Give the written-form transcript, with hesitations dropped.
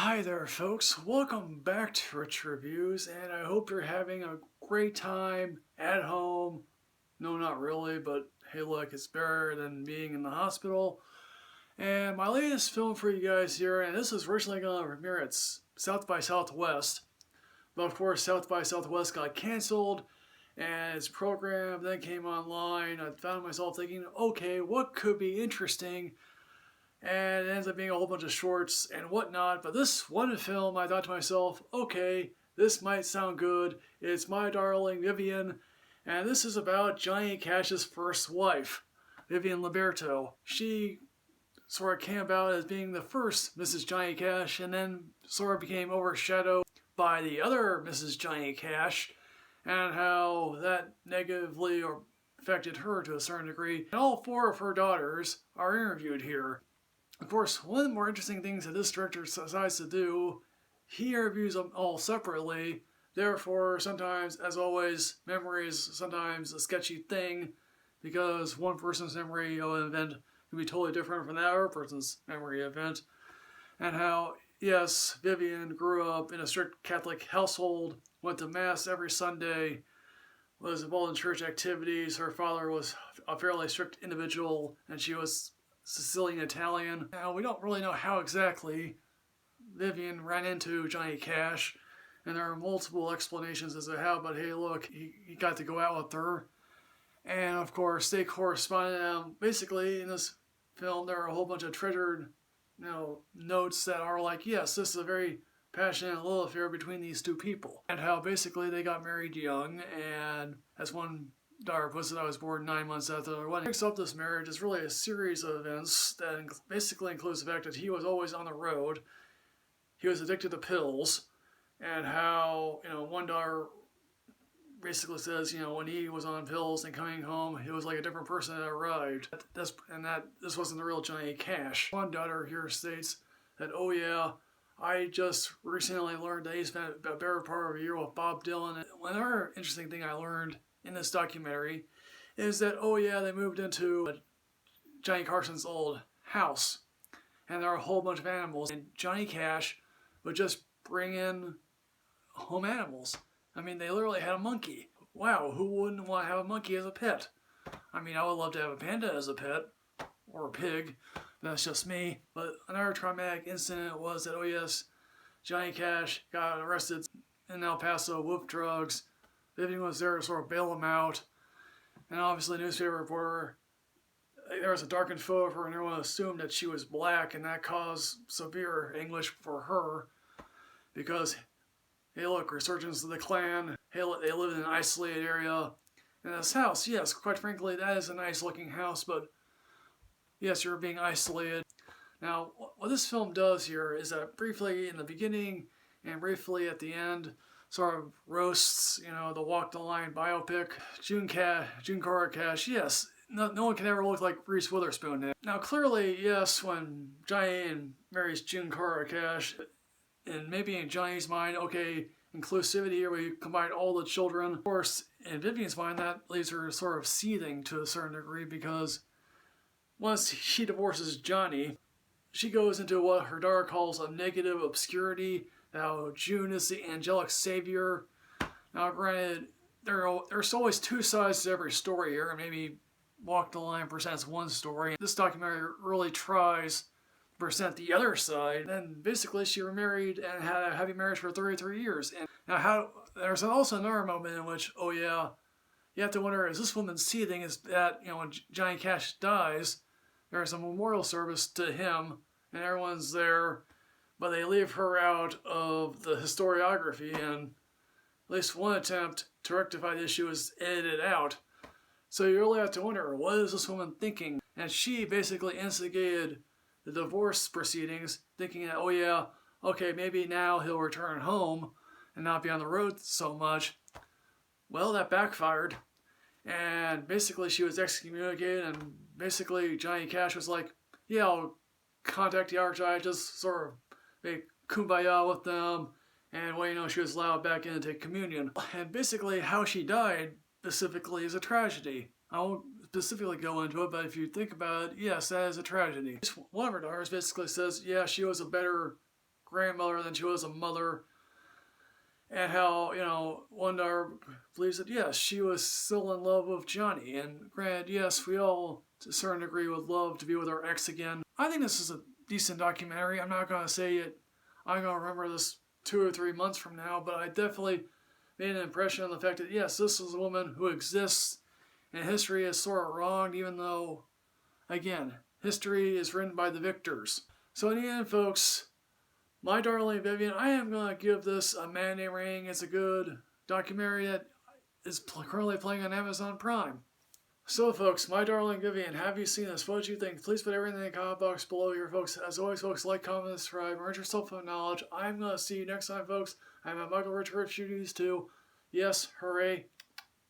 Hi there, folks. Welcome back to Rich Reviews, and I hope you're having a great time at home. No, not really, but hey, look, it's better than being in the hospital. And my latest film for you guys here, and this was originally going to premiere at South by Southwest, but of course, South by Southwest got canceled, and its program then came online. I found myself thinking, okay, what could be interesting? And it ends up being a whole bunch of shorts and whatnot. But this one film, I thought to myself, okay, this might sound good. It's My Darling Vivian, and this is about Johnny Cash's first wife, Vivian Liberto. She sort of came about as being the first Mrs. Johnny Cash, and then sort of became overshadowed by the other Mrs. Johnny Cash, and how that negatively affected her to a certain degree. And all four of her daughters are interviewed here. Of course, one of the more interesting things that this director decides to do, he interviews them all separately. Therefore, sometimes, as always, memory is sometimes a sketchy thing, because one person's memory of an event can be totally different from that other person's memory event. And how, yes, Vivian grew up in a strict Catholic household, went to Mass every Sunday, was involved in church activities. Her father was a fairly strict individual, and she was Sicilian Italian. Now, we don't really know how exactly Vivian ran into Johnny Cash, and there are multiple explanations as to how, but hey, look, he got to go out with her. And of course, they corresponded. Basically, in this film, there are a whole bunch of treasured, notes that are like, yes, this is a very passionate love affair between these two people. And how basically they got married young, and as one daughter puts it, I was born 9 months after their wedding. What makes up this marriage is really a series of events that basically includes the fact that he was always on the road, he was addicted to pills, and how, one daughter basically says, when he was on pills and coming home, he was like a different person that arrived. This wasn't the real Johnny Cash. One daughter here states that, oh yeah, I just recently learned that he spent a better part of a year with Bob Dylan. Another interesting thing I learned in this documentary is that, oh yeah, they moved into Johnny Carson's old house, and there are a whole bunch of animals, and Johnny Cash would just bring in home animals. I mean, they literally had a monkey. Wow, who wouldn't want to have a monkey as a pet? I mean, I would love to have a panda as a pet, or a pig. That's just me. But another traumatic incident was that, oh yes, Johnny Cash got arrested in El Paso with drugs. Vivian was there to sort of bail him out. And obviously, newspaper reporter, there was a darkened photo of her, and everyone assumed that she was black, and that caused severe anguish for her. Because, hey look, resurgence of the Klan, hey look, they live in an isolated area. And this house, yes, quite frankly, that is a nice looking house, but yes, you're being isolated. Now, what this film does here is that briefly in the beginning and briefly at the end, sort of roasts, the Walk the Line biopic. June Cora Cash, yes, no one can ever look like Reese Witherspoon. Now, clearly, yes, when Johnny marries June Cora Cash, and maybe in Johnny's mind, okay, inclusivity here, we combine all the children. Of course, in Vivian's mind, that leaves her sort of seething to a certain degree, because once she divorces Johnny, she goes into what her daughter calls a negative obscurity. Now, June is the angelic savior. Now, granted, there's always two sides to every story here, and maybe Walk the Line presents one story. This documentary really tries to present the other side. And basically, she remarried and had a happy marriage for 33 years. And now, there's also another moment in which, oh yeah, you have to wonder, is this woman seething? Is that, when Johnny Cash dies, there's a memorial service to him, and everyone's there, but they leave her out of the historiography, and at least one attempt to rectify the issue is edited out. So you really have to wonder, what is this woman thinking? And she basically instigated the divorce proceedings, thinking that, oh yeah, okay, maybe now he'll return home and not be on the road so much. Well, that backfired, and basically she was excommunicated, and basically Johnny Cash was like, yeah, I'll contact the archdiocese, sort of make kumbaya with them, and she was allowed back in to take communion. And basically how she died specifically is a tragedy. I won't specifically go into it, but if you think about it, yes, that is a tragedy. One of her daughters basically says, yeah, she was a better grandmother than she was a mother. And how, Wanda believes that, yes, she was still in love with Johnny. And granted, yes, we all, to a certain degree, would love to be with our ex again. I think this is a decent documentary. I'm not going to say it. I'm going to remember this 2 or 3 months from now, but I definitely made an impression on the fact that, yes, this is a woman who exists, and history is sort of wronged, even though, again, history is written by the victors. So in the end, folks, My Darling Vivian, I am going to give this a matinee rating. It's a good documentary that is currently playing on Amazon Prime. So, folks, My Darling Vivian, have you seen this? What did you think? Please put everything in the comment box below here, folks. As always, folks, like, comment, subscribe, earn yourself some knowledge. I'm going to see you next time, folks. I'm at Michael Rich Reviews too. Yes, hooray.